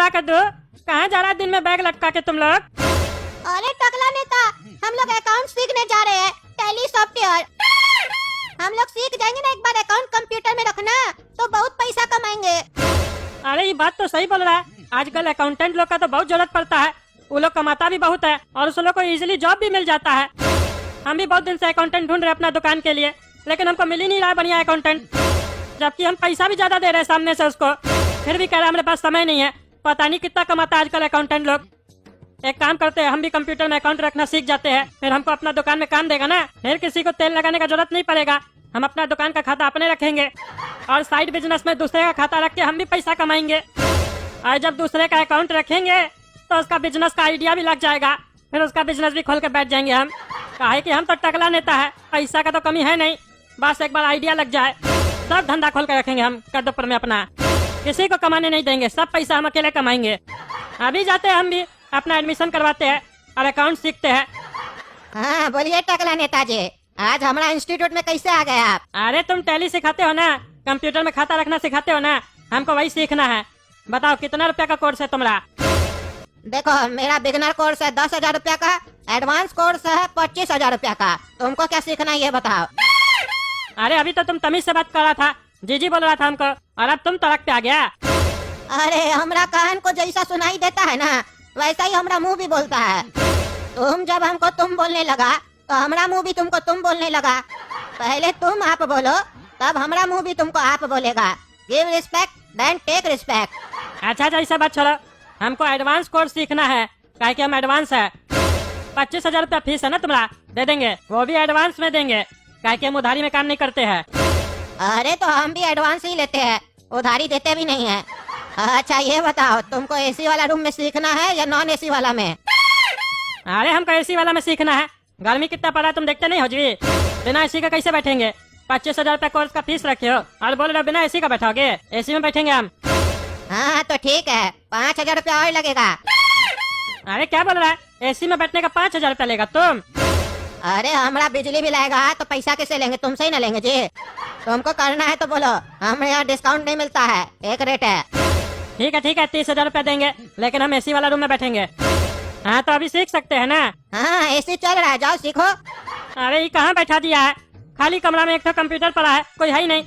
रहा कद्दू? कहाँ जा रहा दिन में बैग लटका के तुम लोग? अरे टकला नेता, हम लोग अकाउंट सीखने जा रहे हैं, टैली सॉफ्टवेयर। हम लोग सीख जाएंगे ना एक बार अकाउंट कंप्यूटर में रखना, तो बहुत पैसा कमाएंगे। अरे ये बात तो सही बोल रहा है। आजकल अकाउंटेंट लोग का तो बहुत जरूरत पड़ता है। वो लोग कमाता भी बहुत है और उस लोग को इजीली जॉब भी मिल जाता है। हम भी बहुत दिन से अकाउंटेंट ढूंढ रहे अपना दुकान के लिए, लेकिन हमको मिल ही नहीं रहा बढ़िया अकाउंटेंट, जबकि हम पैसा भी ज्यादा दे रहे हैं सामने से उसको। फिर भी कह रहा हमारे पास समय नहीं है। पता नहीं कितना कमाता है आजकल अकाउंटेंट लोग। एक काम करते हैं, हम भी कंप्यूटर में अकाउंट रखना सीख जाते हैं, फिर हमको अपना दुकान में काम देगा ना, फिर किसी को तेल लगाने का जरूरत नहीं पड़ेगा। हम अपना दुकान का खाता अपने रखेंगे और साइड बिजनेस में दूसरे का खाता रख के हम भी पैसा कमाएंगे। और जब दूसरे का अकाउंट रखेंगे तो उसका बिजनेस का आइडिया भी लग जाएगा, फिर उसका बिजनेस भी खोल के बैठ जाएंगे हम। काहे कि हम तो टकला नेता है, पैसा का तो कमी है नहीं, बस एक बार आइडिया लग जाए सब धंधा खोल के रखेंगे हम कद्दूपुर में अपना। किसी को कमाने नहीं देंगे, सब पैसा हम अकेले कमाएंगे। अभी जाते हैं हम भी अपना एडमिशन करवाते हैं और अकाउंट सीखते हैं। हाँ बोलिए टकला नेताजी, आज हमारा इंस्टीट्यूट में कैसे आ गए आप? अरे तुम टैली सिखाते हो ना, कंप्यूटर में खाता रखना सिखाते हो ना, हमको वही सीखना है। बताओ कितना रुपया का कोर्स है तुम्हारा? देखो मेरा बिगनर कोर्स है 10,000 रुपया का, एडवांस कोर्स है 25,000 रुपया का। तुमको क्या सीखना है ये बताओ। अरे अभी तो तुम तमीज से बात कर रहा था, जीजी बोल रहा था हमको, और अब तुम तड़क पे आ गया। अरे हमरा कान को जैसा सुनाई देता है ना, वैसा ही हमरा मुंह भी बोलता है। तुम जब हमको तुम बोलने लगा तो हमरा मुंह भी तुमको तुम बोलने लगा। पहले तुम आप बोलो, तब हमरा मुंह भी तुमको आप बोलेगा। Give respect then take respect. अच्छा ऐसा बात छोड़ो, हमको एडवांस कोर्स सीखना है, काहे कि हम एडवांस है। 25,000 रुपया फीस है ना तुम्हारा, दे देंगे, वो भी एडवांस में देंगे, काहे कि हम उधारी में काम नहीं करते हैं। अरे तो हम भी एडवांस ही लेते हैं, उधारी देते भी नहीं है। अच्छा ये बताओ, तुमको एसी वाला रूम में सीखना है या नॉन एसी वाला में? अरे हमको एसी वाला में सीखना है। गर्मी कितना पड़ा तुम देखते नहीं हो जी, बिना एसी का कैसे बैठेंगे? 25,000 रुपया कोर्स का फीस रखे हो और बोल रहे हो बिना एसी का बैठोगे? एसी में बैठेंगे हम। हाँ तो ठीक है, 5,000 रुपया और लगेगा। अरे क्या बोल रहा है, एसी में बैठने का 5,000 रुपया लेगा तुम? अरे हमारा बिजली बिल आएगा तो पैसा कैसे लेंगे, तुमसे ही ना लेंगे जी। तुमको करना है तो बोलो, हमें यहाँ डिस्काउंट नहीं मिलता है, एक रेट है। ठीक है 30,000 रुपया देंगे, लेकिन हम एसी वाला रूम में बैठेंगे। हाँ तो अभी सीख सकते हैं ना? हाँ एसी चल रहा है, जाओ सीखो। अरे ये कहाँ बैठा दिया है, खाली कमरा में एक तो कंप्यूटर पड़ा है, कोई है ही नहीं,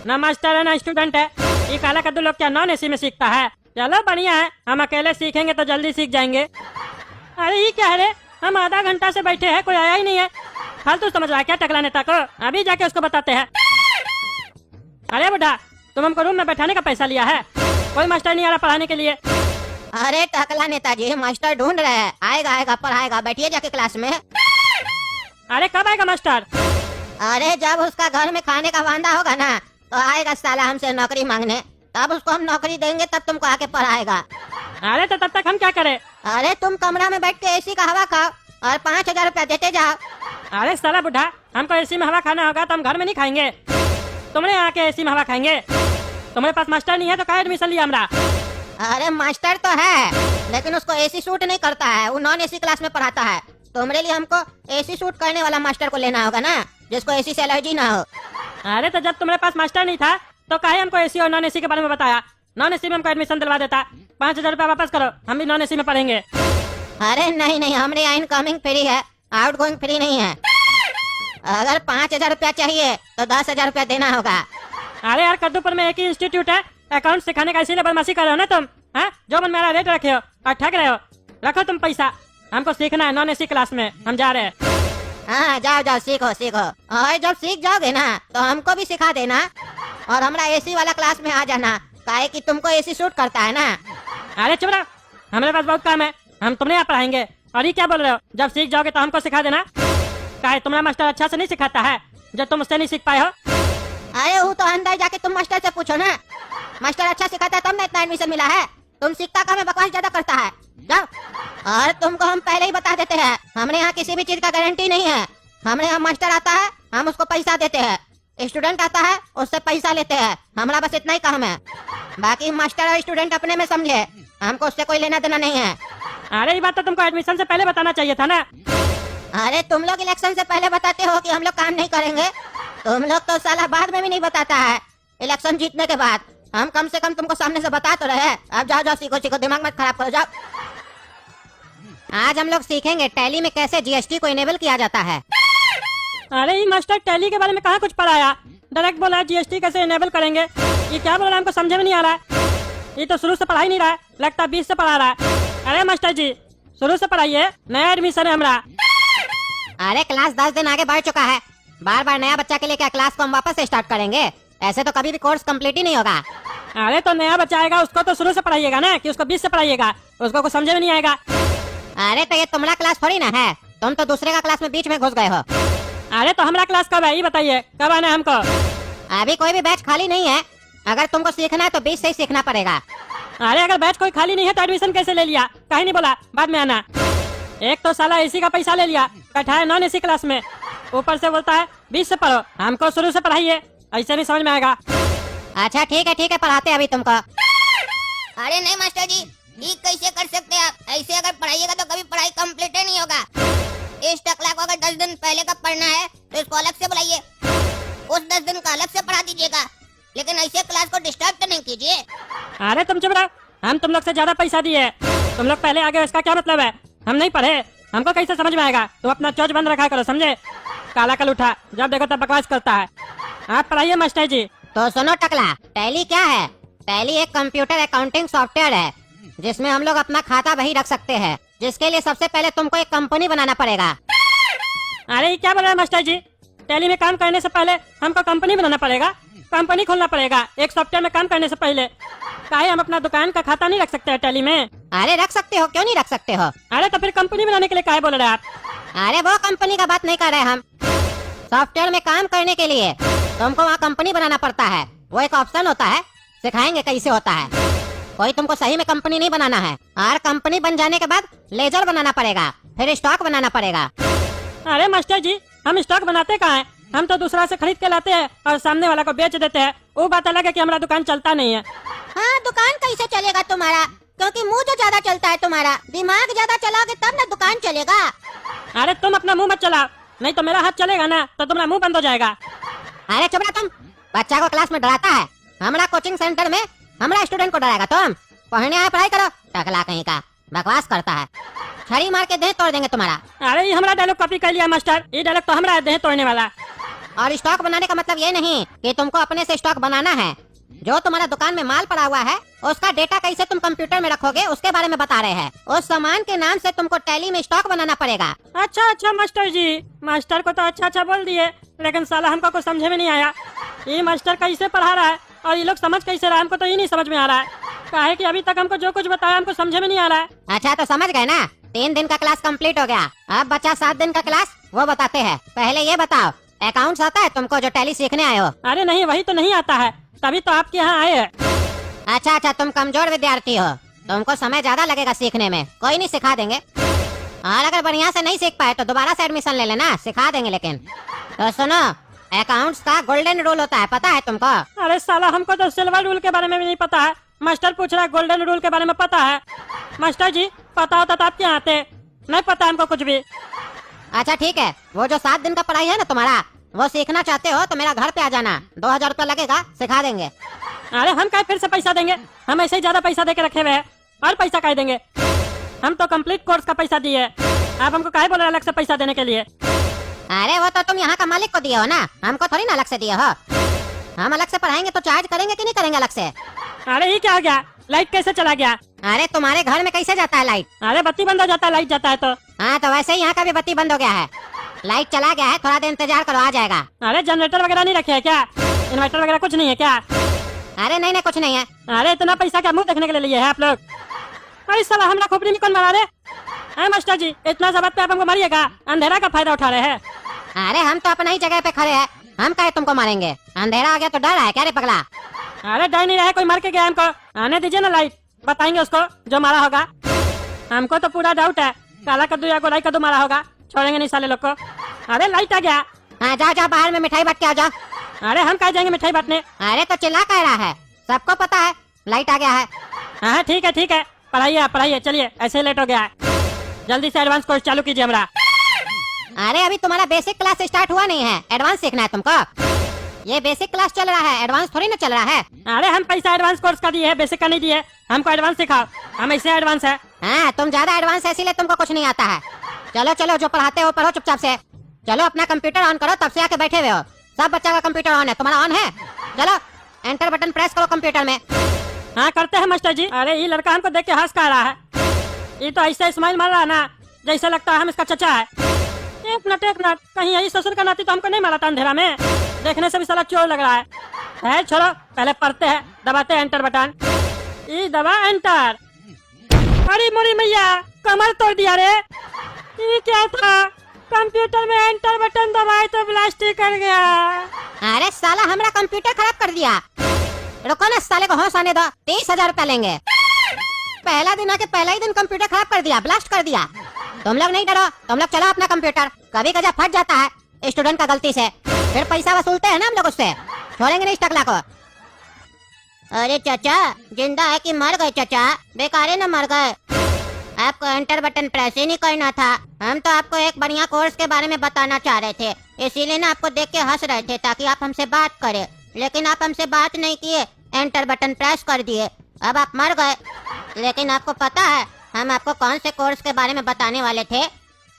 ना मास्टर है ना स्टूडेंट है। ये काला कद्दू लोग क्या नॉन एसी में सीखता है? चलो बढ़िया है, हम अकेले सीखेंगे तो जल्दी सीख जाएंगे। अरे ये क्या है रे, हम आधा घंटा से बैठे हैं, कोई आया ही नहीं है। फालतू समझ रहा है क्या टकला नेता को? अभी जाके उसको बताते हैं। अरे बुढ़ा, तुम हमको रूम में बैठाने का पैसा लिया है, कोई मास्टर नहीं आ रहा पढ़ाने के लिए। अरे टकला नेताजी, मास्टर ढूंढ रहे हैं, आएगा पढ़ाएगा, बैठिए जाके क्लास में। अरे कब आएगा मास्टर? अरे जब उसका घर में खाने का वांदा होगा ना, तो आएगा साला हमसे नौकरी मांगने, तब उसको हम नौकरी देंगे, तब तुमको आके पढ़ाएगा। अरे तो तब तक हम क्या करें? अरे तुम कमरा में बैठ के एसी का हवा खाओ और 5,000 रुपया देते जाओ। अरे साला बुढ़ा, हमको एसी में हवा खाना होगा तो हम घर में नहीं खाएंगे, तुमने आके एसी में हवा खाएंगे। तुम्हारे पास मास्टर नहीं है तो क्या एडमिशन लिया हमरा? अरे मास्टर तो है, लेकिन उसको एसी सूट नहीं करता है, वो नॉन एसी क्लास में पढ़ाता है। तुम्हारे लिए हमको एसी सूट करने वाला मास्टर को लेना होगा ना, जिसको एसी से एलर्जी ना हो। अरे तो जब तुम्हारे पास मास्टर नहीं था तो काहे हमको एसी और नॉन एसी के बारे में बताया? नॉन एसी में हमको एडमिशन दिलवा देता। 5,000 रुपया वापस करो, हम भी नॉन एसी में पढ़ेंगे। अरे नहीं, हमारे यहाँ इनकमिंग फ्री है, आउट गोइंग फ्री नहीं है। अगर 5,000 रुपया चाहिए तो 10,000 रुपया देना होगा। अरे यार कद्दूपुर में एक ही इंस्टीट्यूट है अकाउंट सिखाने का, इसीलिए बदमाशी कर रहे हो ना तुम? हाँ जो मन में आ रहा है रेट रखे हो और ठग रहे हो। रखो तुम पैसा, हमको सीखना है नॉन एसी क्लास में, हम जा रहे हैं। हाँ जाओ सीखो, और जब सीख जाओगे ना तो हमको भी सिखा देना, और हमारा एसी वाला क्लास में आ जाना, काहे कि तुमको एसी सूट करता है ना। अरे चुप रहो, हमारे पास बहुत काम है, हम तुमने यहाँ पढ़ाएंगे। और ये क्या बोल रहे हो, जब सीख जाओगे तो हमको सिखा देना? काहे तुम्हारा मास्टर अच्छा से नहीं सिखाता है जब तुम उससे नहीं सीख पाए हो? अरे वो तो अंदर जाके तुम मास्टर से पूछो ना, मास्टर अच्छा सिखाता है तब ना इतना एडमिशन मिला है। तुम सीखता का में बकवास ज्यादा करता है, जाओ। और तुमको हम पहले ही बता देते हैं, हमने यहाँ किसी भी चीज का गारंटी नहीं है। हमने यहाँ मास्टर आता है, हम उसको पैसा देते हैं, स्टूडेंट आता है उससे पैसा लेते हैं, हमारा बस इतना ही काम है। बाकी मास्टर और स्टूडेंट अपने में समझे, हमको उससे कोई लेना देना नहीं है। अरे ये बात तो तुमको एडमिशन से पहले बताना चाहिए था ना। अरे तुम लोग इलेक्शन से पहले बताते हो कि हम लोग काम नहीं करेंगे, तुम लोग तो साला बाद में भी नहीं बताता है। इलेक्शन जीतने के बाद हम कम से कम तुमको सामने से बता तो रहे हैं। अब जाओ जाओ सीखो सीखो, दिमाग मत खराब करो, जाओ। आज हम लोग सीखेंगे टैली में कैसे जीएसटी को इनेबल किया जाता है। अरे ये मास्टर टैली के बारे में कहाँ कुछ पढ़ाया, डायरेक्ट बोला जीएसटी कैसे इनेबल करेंगे। ये क्या बोल रहा है हमको समझ में नहीं आ रहा है। ये तो शुरू से पढ़ा ही नहीं रहा है, लगता है 20 से पढ़ा रहा है। अरे मास्टर जी शुरू से पढ़ाइए, नया एडमिशन है हमारा। अरे क्लास 10 दिन आगे बढ़ चुका है, बार बार नया बच्चा के लिए क्या क्लास को हम वापस से स्टार्ट करेंगे? ऐसे तो कभी भी कोर्स कंप्लीट ही नहीं होगा। अरे तो नया बच्चा आएगा उसको तो शुरू से पढ़ाइएगा ना, कि उसको 20 से पढ़ाइएगा, उसको कुछ समझ में नहीं आएगा। अरे तो ये तुम्हारा क्लास थोड़ी ना है, तुम तो दूसरे का क्लास में बीच में घुस गए हो। अरे तो हमारा क्लास कब है ये बताइए, कब आना है हमको? अभी कोई भी बैच खाली नहीं है, अगर तुमको सीखना है तो 20 से ही सीखना पड़ेगा। अरे अगर बैच कोई खाली नहीं है तो एडमिशन कैसे ले लिया? कहीं नहीं बोला बाद में आना। एक तो साला एसी का पैसा ले लिया, बैठा है नॉन एसी क्लास में, ऊपर से बोलता है 20 से पढ़ो, हमको शुरू से पढ़ाइए, ऐसे भी समझ में आएगा। अच्छा ठीक है पढ़ाते अभी तुमको। अरे नहीं मास्टर जी, ये कैसे कर सकते हैं आप? ऐसे अगर पढ़ाइएगा तो कभी पढ़ाई कंप्लीट ही नहीं होगा। इस टकला को अगर 10 दिन पहले का पढ़ना है तो इसको अलग से बुलाइए, उस 10 दिन का अलग से पढ़ा दीजिएगा, लेकिन ऐसे क्लास को डिस्टर्ब तो नहीं कीजिए। अरे तुम चुप रहो, हम तुम लोग से ज्यादा पैसा दिए, तुम लोग पहले आगे, इसका क्या मतलब है? हम नहीं पढ़े, हमको कैसे समझ में आएगा? तुम अपना चोच बंद रखा करो, समझे? काला कल उठा, जब देखो तब बकवास करता है। आप पढ़ाइए मास्टर जी। तो सुनो टकला, टैली क्या है? टैली एक कंप्यूटर अकाउंटिंग सॉफ्टवेयर है जिसमें हम लोग अपना खाता वही रख सकते हैं, जिसके लिए सबसे पहले तुमको एक कंपनी बनाना पड़ेगा। अरे ये क्या बोल रहा है मास्टर जी? टैली में काम करने से पहले हमको कंपनी बनाना पड़ेगा, कंपनी खोलना पड़ेगा एक सॉफ्टवेयर में काम करने से पहले? काहे हम अपना दुकान का खाता नहीं रख सकते हैं टैली में? अरे रख सकते हो, क्यों नहीं रख सकते हो? अरे तो फिर कंपनी बनाने के लिए काहे बोल रहे हैं आप? अरे वो कंपनी का बात नहीं कर रहे हम, सॉफ्टवेयर में काम करने के लिए तुमको वहाँ कंपनी बनाना पड़ता है, वो एक ऑप्शन होता है, सिखाएंगे कैसे होता है। कोई तुमको सही में कंपनी नहीं बनाना है, और कंपनी बन जाने के बाद लेजर बनाना पड़ेगा, फिर स्टॉक बनाना पड़ेगा। अरे मास्टर जी हम स्टॉक बनाते कहाँ हैं? हम तो दूसरा से खरीद के लाते हैं और सामने वाला को बेच देते हैं, वो बात अलग है कि हमारा दुकान चलता नहीं है। हाँ दुकान कैसे चलेगा तुम्हारा? क्योंकि मुंह जो ज्यादा चलता है तुम्हारा, दिमाग ज्यादा चलाओगे तब ना दुकान चलेगा। अरे तुम अपना मुंह मत चलाओ, नहीं तो मेरा हाथ चलेगा ना तो तुम्हारा मुंह बंद हो जाएगा। अरे चुप रहो तुम, बच्चा को क्लास में डराता है, हमारा कोचिंग सेंटर में हमारा स्टूडेंट को डराएगा तुम? पढ़ने आए पढ़ाई करो, टकला कहीं का बकवास करता है, छड़ी मार के देह तोड़ देंगे तुम्हारा। अरे ये हमारा डायलॉग कॉपी कर लिया मास्टर, ये डायलॉग तो हमारा देह तोड़ने वाला। और स्टॉक बनाने का मतलब ये नहीं कि तुमको अपने से स्टॉक बनाना है, जो तुम्हारा दुकान में माल पड़ा हुआ है उसका डेटा कैसे तुम कंप्यूटर में रखोगे उसके बारे में बता रहे हैं। उस सामान के नाम से तुमको टैली में स्टॉक बनाना पड़ेगा। अच्छा मास्टर जी, मास्टर को तो अच्छा बोल दिए, लेकिन साला हमको कुछ समझे में नहीं आया। ये मास्टर कैसे पढ़ा रहा है और ये लोग समझ कैसे रहा है, हमको तो ये नहीं समझ में आ रहा है। काहे कि अभी तक हमको जो कुछ बताया हमको समझे में नहीं आ रहा है। अच्छा तो समझ गए ना, 3 दिन का क्लास कंप्लीट हो गया, अब बचा 7 दिन का क्लास, वो बताते हैं। पहले ये बताओ, अकाउंट्स आता है तुमको जो टैली सीखने आए हो? अरे नहीं, वही तो नहीं आता है, तभी तो आपके यहाँ आए हैं। अच्छा तुम कमजोर विद्यार्थी हो, तुमको समय ज्यादा लगेगा सीखने में, कोई नहीं सिखा देंगे। और अगर बढ़िया से नहीं सीख पाए तो दोबारा से एडमिशन ले लेना, सिखा देंगे। लेकिन तो सुनो, अकाउंट्स का गोल्डन रूल होता है, पता है तुमको? अरे साला हमको तो सिल्वर रूल के बारे में भी नहीं पता है, मास्टर पूछ रहा है गोल्डन रूल के बारे में पता है। मास्टर जी पता होता तो आप क्या आते, नहीं पता हमको कुछ भी। अच्छा ठीक है, वो जो 7 दिन का पढ़ाई है ना तुम्हारा, वो सीखना चाहते हो तो मेरा घर पे आ जाना, 2000 रुपया लगेगा, सिखा देंगे। अरे हम क्या फिर से पैसा देंगे, हम ऐसे ही ज्यादा पैसा दे के रखे हुए हैं, और पैसा क्या देंगे? हम तो कंप्लीट कोर्स का पैसा दिए, आप हमको काहे बोल रहे अलग से पैसा देने के लिए? अरे वो तो तुम यहाँ का मालिक को दिए हो ना, हमको थोड़ी ना अलग से दिए हो। हम अलग से पढ़ाएंगे तो चार्ज करेंगे कि नहीं करेंगे अलग से? अरे ये क्या हो गया, लाइट कैसे चला गया? अरे तुम्हारे घर में कैसे जाता है लाइट? अरे बत्ती बंद हो जाता है लाइट जाता है तो। हाँ तो वैसे ही यहाँ का भी बत्ती बंद हो गया है, लाइट चला गया है, थोड़ा देर इंतजार करो, आ जाएगा। अरे जनरेटर वगैरह नहीं रखे है क्या? इन्वर्टर वगैरह कुछ नहीं है क्या? अरे नहीं कुछ नहीं है। अरे इतना पैसा क्या मुंह देखने के लिए लिए है आप लोग? अरे साला हमरा खोपड़ी में कौन मारा रे? अरे मास्टर जी इतना जबत पे आप हमको मारिएगा, अंधेरा का फायदा उठा रहे हैं। अरे हम तो अपना ही जगह पे खड़े हैं, हम काहे तुमको मारेंगे? अंधेरा आ गया तो डर है क्या रे पगला? अरे डर नहीं रहा है, कोई मार के गया हमको, आने दीजिए ना लाइट, बताएंगे उसको जो मारा होगा। हमको तो पूरा डाउट है, काला कद्दू या गोलाई कद्दू मारा होगा, छोड़ेंगे नहीं साले लोग को। अरे लाइट आ गया। हाँ जाओ बाहर में मिठाई बांट के आ जाओ। अरे हम कहाँ जाएंगे मिठाई बांटने? अरे तो चिल्ला कह रहा है, सबको पता है लाइट आ गया है। हाँ ठीक है, पढ़ाइए चलिए, ऐसे लेट हो गया है, जल्दी से एडवांस कोर्स चालू कीजिए हमारा। अरे अभी तुम्हारा बेसिक क्लास स्टार्ट हुआ नहीं है, एडवांस सीखना है तुमको। ये बेसिक क्लास चल रहा है, एडवांस थोड़ी ना चल रहा है। अरे हम पैसा एडवांस कोर्स का दिए है, बेसिक का नहीं दिए। हमको एडवांस सिखाओ, हम ऐसे एडवांस है। हाँ, तुम ज्यादा एडवांस है इसीलिए तुमको कुछ नहीं आता है। चलो चलो, जो पढ़ाते हो पढ़ो चुपचाप से। चलो अपना कंप्यूटर ऑन करो, तब से आके बैठे हुए हो। सब बच्चा का कंप्यूटर ऑन है, तुम्हारा ऑन है? चलो एंटर बटन प्रेस करो कंप्यूटर में। हाँ करते हैं मास्टर जी। अरे ये लड़का हमको देख के हंस कर रहा है। ये तो ऐसे स्माइल मार रहा है ना, जैसे लगता है हम इसका चचा है। एक मिनट, कहीं यही ससुर का नाती तो हमको नहीं मारा था अंधेरा में? देखने से भी साला चोर लग रहा है। छोड़ो, पहले पढ़ते हैं। दबाते हैं एंटर बटन। ये दबा एंटर। अरे मोरी मैया, कमर तोड़ दिया रे। ये क्या था? कंप्यूटर में एंटर बटन दबाए तो ब्लास्टिक कर गया। अरे साला हमारा कंप्यूटर खराब कर दिया। रुको ना, साले को होश आने दो। 30,000 रुपया लेंगे। पहला दिन आके पहला ही दिन कंप्यूटर खराब कर दिया, ब्लास्ट कर दिया। तुम लोग नहीं डरो, तुम लोग चलो अपना कंप्यूटर। कभी कजा फट जाता है स्टूडेंट का गलती से, फिर पैसा वसूलते हैं ना हम लोग उससे। छोड़ेंगे नहीं इस टकला को। अरे चाचा, जिंदा है कि मर गए? चाचा बेकारे न मर गए। आपको एंटर बटन प्रेस ही नहीं करना था। हम तो आपको एक बढ़िया कोर्स के बारे में बताना चाह रहे थे, इसीलिए ना आपको देख के हंस रहे थे ताकि आप हमसे बात करें, लेकिन आप हमसे बात नहीं किए, एंटर बटन प्रेस कर दिए। अब आप मर गए। लेकिन आपको पता है हम आपको कौन से कोर्स के बारे में बताने वाले थे?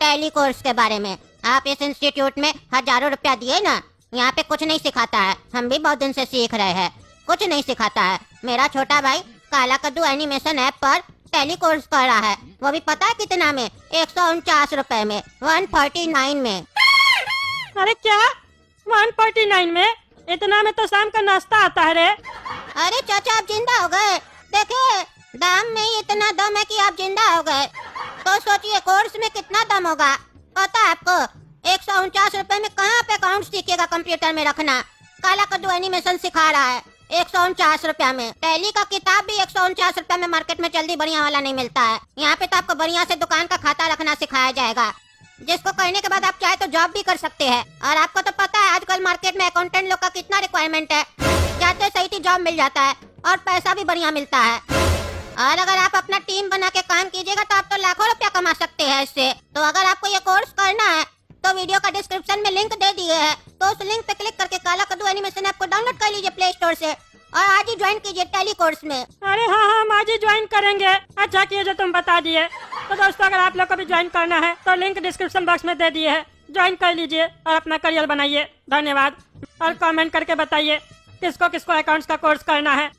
टैली कोर्स के बारे में। आप इस इंस्टीट्यूट में हजारों रुपया दिए ना, यहाँ पे कुछ नहीं सिखाता है। हम भी बहुत दिन से सीख रहे हैं, कुछ नहीं सिखाता है। मेरा छोटा भाई काला कद्दू एनिमेशन ऐप पर टैली कोर्स कर रहा है। वो भी पता है कितना में? 149 रुपए में, 149 में। अरे क्या 149 में? इतना में तो शाम का नाश्ता आता है रे। अरे चाचा, आप जिंदा हो गए। देखे, दाम में ही इतना दम है कि आप जिंदा हो गए। तो सोचिए कोर्स में कितना दम होगा। पता है आपको 149 रुपए में कहाँ पे अकाउंट सीखेगा कंप्यूटर में रखना? काला कद्दू एनिमेशन सिखा रहा है 149 रुपया में। टैली का किताब भी 149 रुपया में मार्केट में जल्दी बढ़िया वाला नहीं मिलता है। यहाँ पे तो आपको बढ़िया से दुकान का खाता रखना सिखाया जाएगा, जिसको करने के बाद आप चाहे तो जॉब भी कर सकते हैं। और आपको तो पता है आजकल मार्केट में अकाउंटेंट लोग का कितना रिक्वायरमेंट है। जाते सही थी जॉब मिल जाता है और पैसा भी बढ़िया मिलता है। और अगर आप अपना टीम बना के काम कीजिएगा तो आप तो लाखों रुपया कमा सकते हैं इससे। तो अगर आपको ये कोर्स करना है तो वीडियो का डिस्क्रिप्शन में लिंक दे दिए है, तो उस लिंक पे क्लिक करके काला कद्दू एनिमेशन ऐप को डाउनलोड कर लीजिए प्ले स्टोर से और आज ही ज्वाइन कीजिए टैली कोर्स में। अरे हाँ, हम आज ही ज्वाइन करेंगे। अच्छा किए जो तुम बता दिए। तो दोस्तों, अगर आप लोग को भी ज्वाइन करना है तो लिंक डिस्क्रिप्शन बॉक्स में दे दिए है, ज्वाइन कर लीजिए और अपना करियर बनाइए। धन्यवाद। और कमेंट करके बताइए किसको किसको अकाउंट्स का कोर्स करना है।